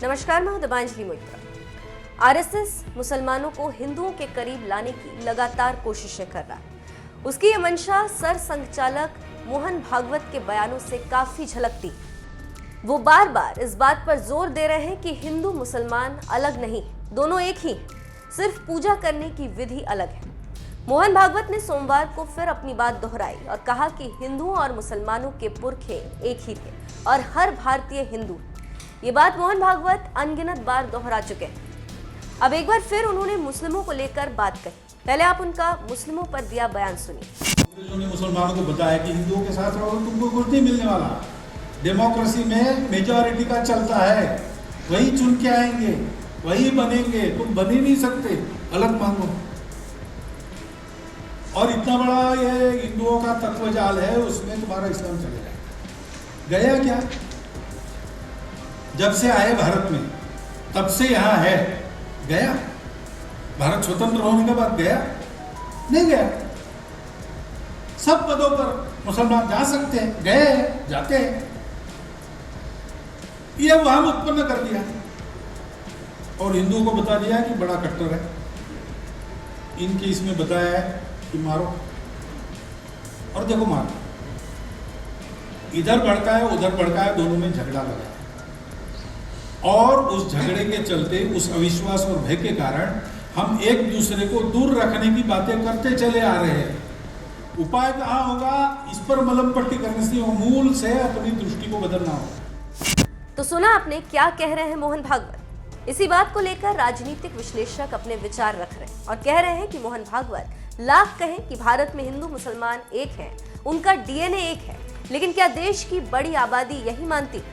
नमस्कार, मैं हूं दिबांजलि मोइत्रा। आरएसएस मुसलमानों को हिंदुओं के करीब लाने की लगातार कोशिशें कर रहा है। उसकी ये मंशा सर संघचालक मोहन भागवत के बयानों से काफी झलकती। वो बार बार इस बात पर जोर दे रहे हैं कि हिंदू मुसलमान अलग नहीं, दोनों एक ही, सिर्फ पूजा करने की विधि अलग है। मोहन भागवत ने सोमवार को फिर अपनी बात दोहराई और कहा कि हिंदुओं और मुसलमानों के पुरखे एक ही थे और हर भारतीय हिंदू। ये बात मोहन भागवत अनगिनत बार दोहरा चुके हैं। अब एक बार फिर उन्होंने मुस्लिमों को लेकर बात कही। पहले आप उनका मुस्लिमों पर दिया बयान सुनिए। अंग्रेजों ने मुसलमानों को बताया कि हिंदुओं के साथ रहो तुमको कुछ नहीं मिलने वाला। डेमोक्रेसी में मेजॉरिटी का चलता है, वही चुन के आएंगे, वही बनेंगे, तुम बन ही नहीं सकते, अलग मांगो। और इतना बड़ा ये हिंदुओं का तत्वजाल है, उसमें तुम्हारा इस्लाम चलेगा। गया क्या? जब से आए भारत में तब से यहाँ है, गया? भारत स्वतंत्र होने के बाद गया? नहीं गया। सब पदों पर मुसलमान जा सकते हैं, गए, जाते हैं। ये वहां उत्पन्न कर दिया और हिंदुओं को बता दिया कि बड़ा कट्टर है। इनके इसमें बताया है कि मारो, और देखो मारो। इधर भड़काए उधर भड़काए, दोनों में झगड़ा लगा और उस झगड़े के चलते, उस अविश्वास और भय के कारण हम एक दूसरे को दूर रखने की बातें करते चले आ रहे हैं। उपाय कहाँ होगा? इस पर मलम पट्टी करने से मूल से अपनी दृष्टि को बदलना होगा। तो सुना आपने क्या कह रहे हैं मोहन भागवत। इसी बात को लेकर राजनीतिक विश्लेषक अपने विचार रख रहे हैं और कह रहे हैं कि मोहन भागवत लाख कहें कि भारत में हिंदू मुसलमान एक हैं, उनका डीएनए एक है, लेकिन क्या देश की बड़ी आबादी यही मानती?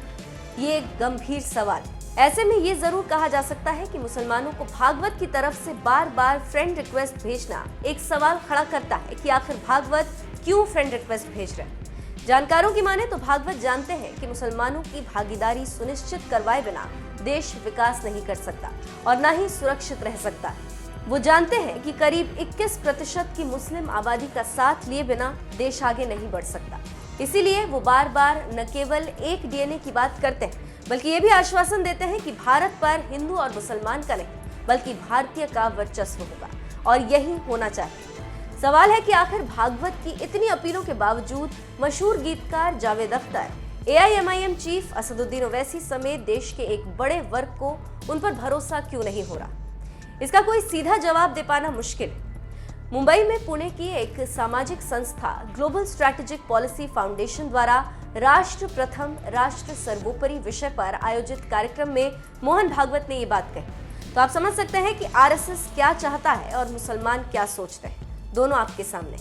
ये एक गंभीर सवाल। ऐसे में ये जरूर कहा जा सकता है कि मुसलमानों को भागवत की तरफ से बार बार फ्रेंड रिक्वेस्ट भेजना एक सवाल खड़ा करता है कि आखिर भागवत क्यों फ्रेंड रिक्वेस्ट भेज रहे हैं। जानकारों की माने तो भागवत जानते हैं कि मुसलमानों की भागीदारी सुनिश्चित करवाए बिना देश विकास नहीं कर सकता और न ही सुरक्षित रह सकता है। वो जानते हैं कि करीब 21% की मुस्लिम आबादी का साथ लिए बिना देश आगे नहीं बढ़ सकता। इसीलिए वो बार बार न केवल एक डीएनए की बात करते हैं, बल्कि ये भी आश्वासन देते हैं कि भारत पर हिंदू और मुसलमान का नहीं, बल्कि भारतीय का वर्चस्व होगा और यही होना चाहिए। सवाल है कि आखिर भागवत की इतनी अपीलों के बावजूद मशहूर गीतकार जावेद अख्तर, एआईएमआईएम चीफ असदुद्दीन ओवैसी समेत देश के एक बड़े वर्ग को उन पर भरोसा क्यों नहीं हो रहा? इसका कोई सीधा जवाब दे पाना मुश्किल है। मुंबई में पुणे की एक सामाजिक संस्था ग्लोबल स्ट्रैटेजिक पॉलिसी फाउंडेशन द्वारा राष्ट्र प्रथम राष्ट्र सर्वोपरि विषय पर आयोजित कार्यक्रम में मोहन भागवत ने ये बात कही। तो आप समझ सकते हैं कि आरएसएस क्या चाहता है और मुसलमान क्या सोचते हैं। दोनों आपके सामने।